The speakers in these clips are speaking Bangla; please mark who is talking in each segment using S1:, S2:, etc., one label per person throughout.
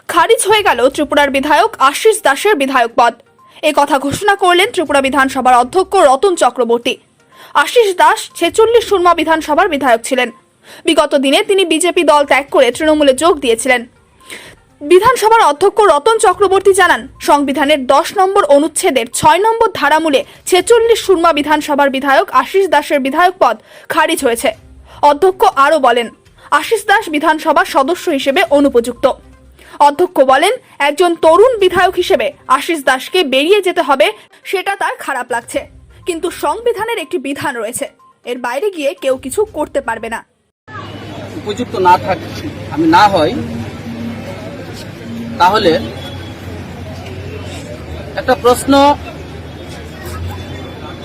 S1: খারিজ হয়ে গেল ত্রিপুরার বিধায়ক আশিস দাসের বিধায়ক পদ। এই কথা ঘোষণা করলেন ত্রিপুরা বিধানসভার অধ্যক্ষ রতন চক্রবর্তী। আশিস দাস 46 সুরমা বিধানসভার বিধায়ক ছিলেন। বিগত দিনে তিনি বিজেপি দল ত্যাগ করে তৃণমূলে যোগ দিয়েছিলেন। বিধানসভার অধ্যক্ষ রতন চক্রবর্তী জানান, সংবিধানের 10 নম্বর অনুচ্ছেদের 6 নম্বর ধারামূলে 46 সুরমা বিধানসভার বিধায়ক আশিস দাসের বিধায়ক পদ খারিজ হয়েছে। অধ্যক্ষ আরও বলেন, আশিস দাস বিধানসভার সদস্য হিসেবে অনুপযুক্ত। অধ্যক্ষ বলেন, একজন তরুণ বিধায়ক হিসেবে আশিস দাসকে বেরিয়ে যেতে হবে, সেটা তার খারাপ লাগছে, কিন্তু সংবিধানের একটি বিধান রয়েছে, এর বাইরে গিয়ে কেউ কিছু করতে পারবে না।
S2: উপযুক্ত না থাকে, আমি না হয়, তাহলে একটা প্রশ্ন,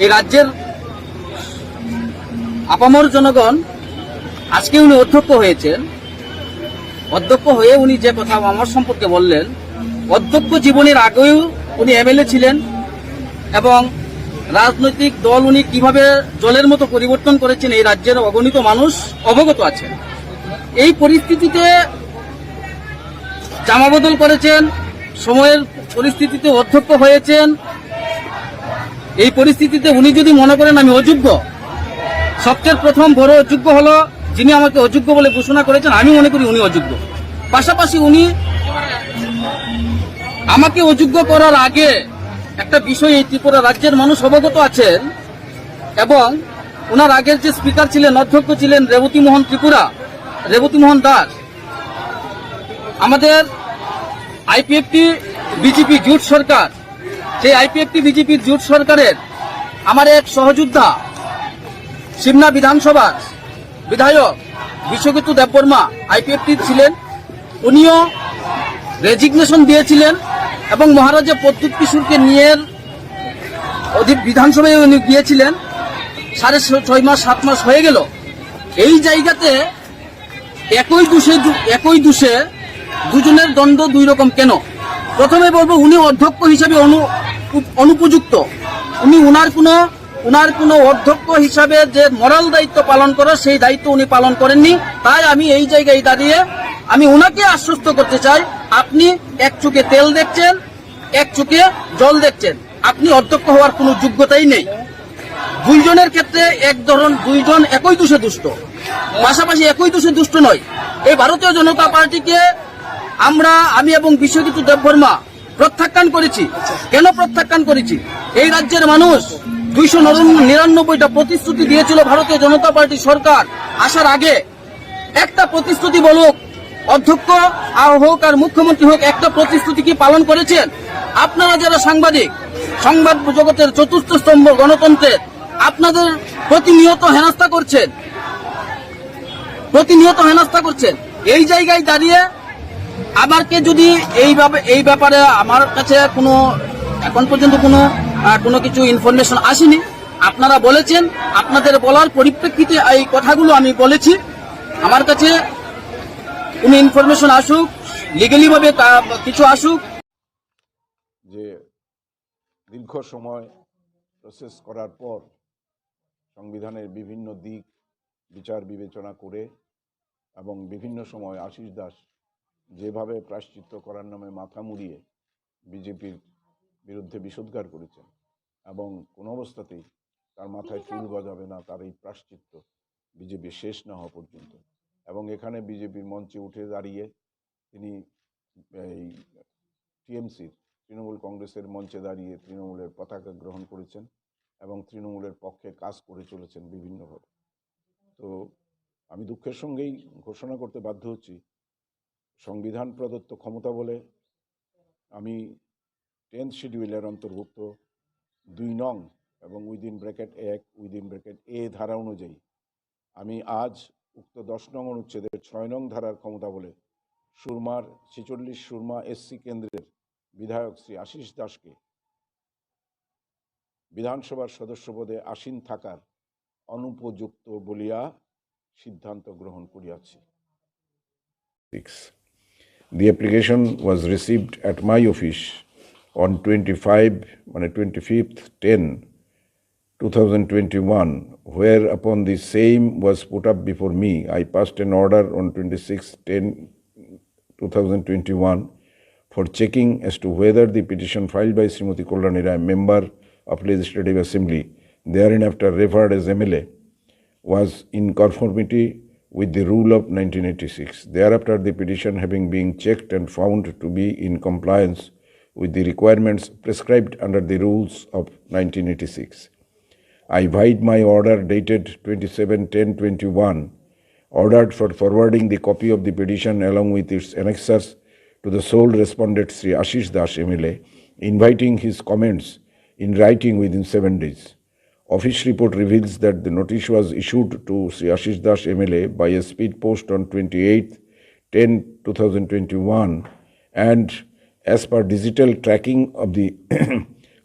S2: এই রাজ্যের আপামর জনগণ, আজকে উনি অধ্যক্ষ হয়েছেন, অধ্যক্ষ হয়ে উনি যে কথা আমার সম্পর্কে বললেন, অধ্যক্ষ জীবনের আগেও উনি এমএলএ ছিলেন এবং রাজনৈতিক দল উনি কিভাবে জলের মতো পরিবর্তন করেছেন এই রাজ্যের অগণিত মানুষ অবগত আছেন। এই পরিস্থিতিতে জামা বদল করেছেন, সময়ের পরিস্থিতিতে অধ্যক্ষ হয়েছেন। এই পরিস্থিতিতে উনি যদি মনে করেন আমি অযোগ্য, সবচেয়ে প্রথম বড় অযোগ্য হলো যিনি আমাকে অযোগ্য বলে ঘোষণা করেছেন, আমি মনে করি উনি অযোগ্য। পাশাপাশি উনি আমাকে অযোগ্য করার আগে একটা বিষয় এই ত্রিপুরা রাজ্যের মানুষ অবগত আছেন এবং ওনার আগের যে স্পিকার ছিলেন, অধ্যক্ষ ছিলেন রেবতী মোহন দাস, আমাদের আইপিএফটি বিজেপি জোট সরকার, সেই আইপিএফটি বিজেপি জোট সরকারের আমার এক সহযোদ্ধা সিমনা বিধানসভার বিধায়ক বিশ্বজিৎ দেববর্মা আইপিএফটি ছিলেন, উনিও রেজিগনেশন দিয়েছিলেন এবং মহারাজা প্রদ্যুৎ কিশোরকে নিয়ে বিধানসভায় উনি গিয়েছিলেন। 6.5 মাস 7 মাস হয়ে গেল। এই জায়গাতে একই দোষে দুজনের দণ্ড দুই রকম কেন? প্রথমে বলবো, উনি অধ্যক্ষ হিসেবে অনুপযুক্ত। উনি উনার কোনো অধ্যক্ষ হিসাবে যে মরাল দায়িত্ব পালন করার, সেই দায়িত্ব উনি পালন করেননি। তাই আমি এই জায়গায় দাঁড়িয়ে আমি ওনাকে আশ্বস্ত করতে চাই, আপনি এক চোখে তেল দেখছেন, এক চোখে জল দেখছেন, আপনি অধ্যক্ষ হওয়ার কোনো যোগ্যতাই নেই। দুইজনের ক্ষেত্রে দুইজন একই দোষে দুষ্ট, পাশাপাশি একই দোষে দুষ্ট নয়। এই ভারতীয় জনতা পার্টিকে আমি এবং বিশ্বজিৎ দেববর্মা প্রত্যাখ্যান করেছি। কেন প্রত্যাখ্যান করেছি? এই রাজ্যের মানুষ 299টা প্রতিশ্রুতি দিয়েছিল ভারতীয় জনতা পার্টি সরকার আসার আগে। একটা প্রতিশ্রুতি বলুক, অধ্যক্ষ হোক আর মুখ্যমন্ত্রী হোক, একটা প্রতিশ্রুতি কি পালন করেছেন? আপনারা যারা সাংবাদিক, সংবাদ জগতের চতুর্থ স্তম্ভ গণতন্ত্রের, আপনাদের প্রতিনিয়ত হেনস্থা করছেন। এই জায়গায় দাঁড়িয়ে আমাকে যদি এই ব্যাপারে আমার কাছে এখন পর্যন্ত কোনো কিছু ইনফরমেশন আসেনি। আপনারা বলেছেন, আপনাদের বলার পরিপ্রেক্ষিতে এই কথাগুলো আমি বলেছি। আমার কাছে কোনো ইনফরমেশন আসুক, লিগালি ভাবে কিছু আসুক।
S3: যে দীর্ঘ সময় প্রসেস করার পর সংবিধানের বিভিন্ন দিক বিচার বিবেচনা করে এবং বিভিন্ন সময় আশিস দাস যেভাবে প্রায়শ্চিত্ত করার নামে মাথা মুড়িয়ে বিজেপির বিরুদ্ধে বিষোদ্গার করেছেন এবং কোনো অবস্থাতেই তার মাথায় চুল গজাবে না তার এই প্রায়শ্চিত্ত বিজেপি শেষ না হওয়া পর্যন্ত। এবং এখানে বিজেপির মঞ্চে উঠে দাঁড়িয়ে তিনি এই টিএমসির তৃণমূল কংগ্রেসের মঞ্চে দাঁড়িয়ে তৃণমূলের পতাকা গ্রহণ করেছেন এবং তৃণমূলের পক্ষে কাজ করে চলেছেন বিভিন্নভাবে। তো আমি দুঃখের সঙ্গেই ঘোষণা করতে বাধ্য হচ্ছি, সংবিধান প্রদত্ত ক্ষমতা বলে আমি 10th শিডিউলের অন্তর্ভুক্ত 2 নং এবং উইদিন ব্র্যাকেট 1 উইদিন ব্র্যাকেট এ ধারা অনুযায়ী আমি আজ উক্ত 10 নং অনুচ্ছেদের 6 নং ধারার ক্ষমতা বলে 46 সুরমা এসসি কেন্দ্রের বিধায়ক শ্রী আশিস দাসকে বিধানসভার সদস্য পদে আসীন থাকার অনুপযুক্ত বলিয়া সিদ্ধান্ত গ্রহণ করিয়াছি। The application was received at my office on 25/10/2021, whereupon the same was put up before me. I passed an order on 26/10/2021 for checking as to whether the petition filed by Srimati Kolrani Rai, member of Legislative Assembly, thereafter referred as MLA, was in conformity with the rule of 1986. Thereafter, the petition having been checked and found to be in compliance with the requirements prescribed under the rules of 1986, I vied my order dated 27/10/21, ordered for forwarding the copy of the petition along with its annexures to the sole respondent Sri Ashish Das MLA, inviting his comments in writing within 7 days. Office report reveals that the notice was issued to Sri Ashish Das MLA by a speed post on 28/10/2021, and as per digital tracking of the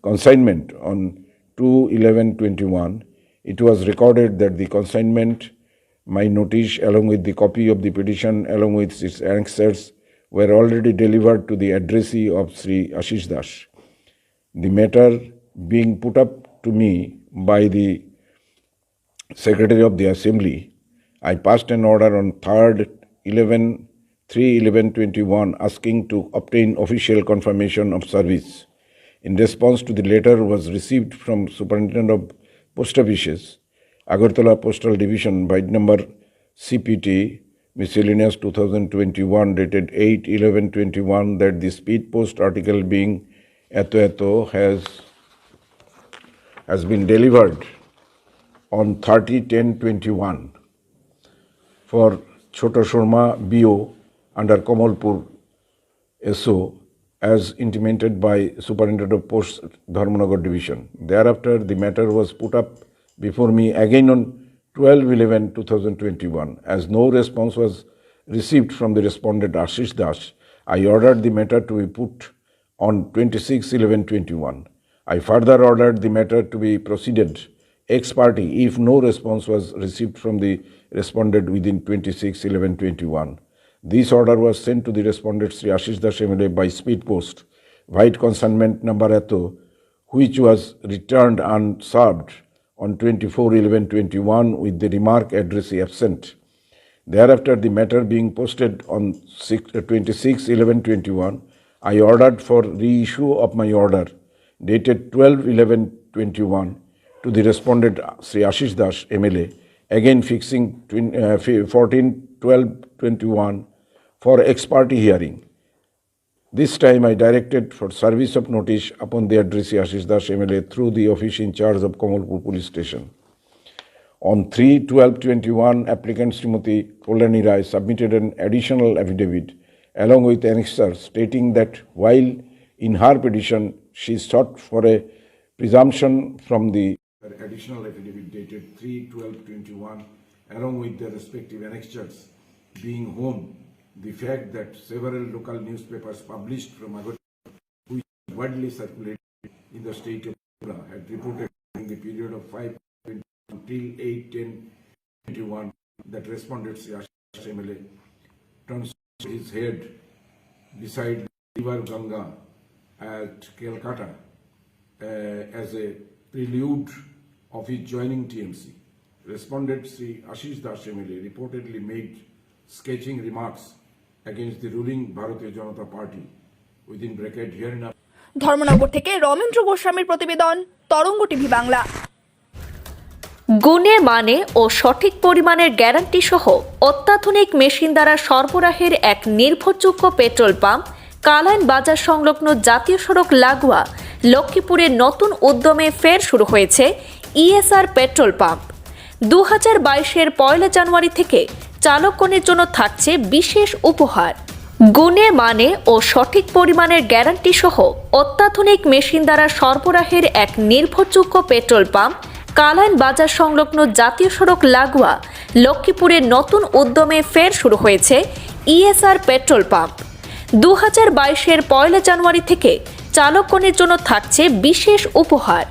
S3: consignment on 2/11/21, it was recorded that the consignment, my notice along with the copy of the petition along with its annexures, were already delivered to the addressee of Sri Ashish Das. The matter being put up to me by the Secretary of the Assembly, I passed an order on 3/11/21 asking to obtain official confirmation of service. In response to the letter was received from Superintendent of Post Offices, Agartala Postal Division, by number CPT miscellaneous 2021 dated 8/11/21, that the speed post article being Eto has been delivered on 30/10/21 for Chota Sharma BO under Kamalpur SO, as intimated by Superintendent of Post Dharmanagar Division. Thereafter, the matter was put up before me again on 12/11/2021. As no response was received from the respondent Ashish Das, I ordered the matter to be put on 26/11/21. I further ordered the matter to be proceeded ex parte if no response was received from the respondent within 26/11/21. This order was sent to the respondent Sri Ashish Das MLA by speed post, white consignment number Eto, which was returned unserved on 24/11/21 with the remark addressee absent. Thereafter, the matter being posted on 26/11/21, I ordered for reissue of my order dated 12/11/21 to the respondent Sri Ashish Das MLA, again fixing 14/12/21 for ex parte hearing. This time I directed for service of notice upon the addressee Ashish Das MLA through the office in charge of Kamalpur Police Station. On 3/12/21, applicant Srimati Kolrani Rai submitted an additional affidavit along with annexure stating that while in her petition she sought for a presumption from the additional affidavit dated 3/12/21 along with the respective annexures being home, the fact that several local newspapers published from Agartala, which widely circulated in the state of Tripura, had reported during the period of 5 until 8/10/21 that respondent Sri Ashish MLA turns his head beside the river Ganga at Calcutta as a prelude of his joining TMC. Respondent Sri Ashish Das MLA reportedly made sketching remarks against the ruling Bharatiya Janata Party within bracket hereinafter.
S1: Dharmanagar থেকে রমেন্দ্র গোস্বামীর প্রতিবেদন, তরঙ্গ টিভি বাংলা।
S4: গুণে মানে ও সঠিক পরিমাণের গ্যারান্টি সহ অত্যাধুনিক মেশিন দ্বারা সরবরাহের এক নির্ভরযোগ্য পেট্রোল পাম্প কালাইন বাজার সংলগ্ন জাতীয় সড়ক লাগোয়া লক্ষ্মীপুরের নতুন উদ্যমে ফের শুরু হয়েছে ইএসআর পেট্রোল পাম্প। 2022-এর 1 জানুয়ারি থেকে চালকগণের জন্য থাকছে বিশেষ উপহার। গুণে মানে ও সঠিক পরিমাণের গ্যারান্টি সহ অত্যাধুনিক মেশিন দ্বারা সরবরাহের এক নির্ভরযোগ্য পেট্রোল পাম্প কালাইন বাজার সংলগ্ন জাতীয় সড়ক লাগোয়া লক্ষ্মীপুরের নতুন উদ্যমে ফের শুরু হয়েছে ইএসআর পেট্রোল পাম্প। 2022-এর 1 জানুয়ারি থেকে চালকগণের জন্য থাকছে বিশেষ উপহার।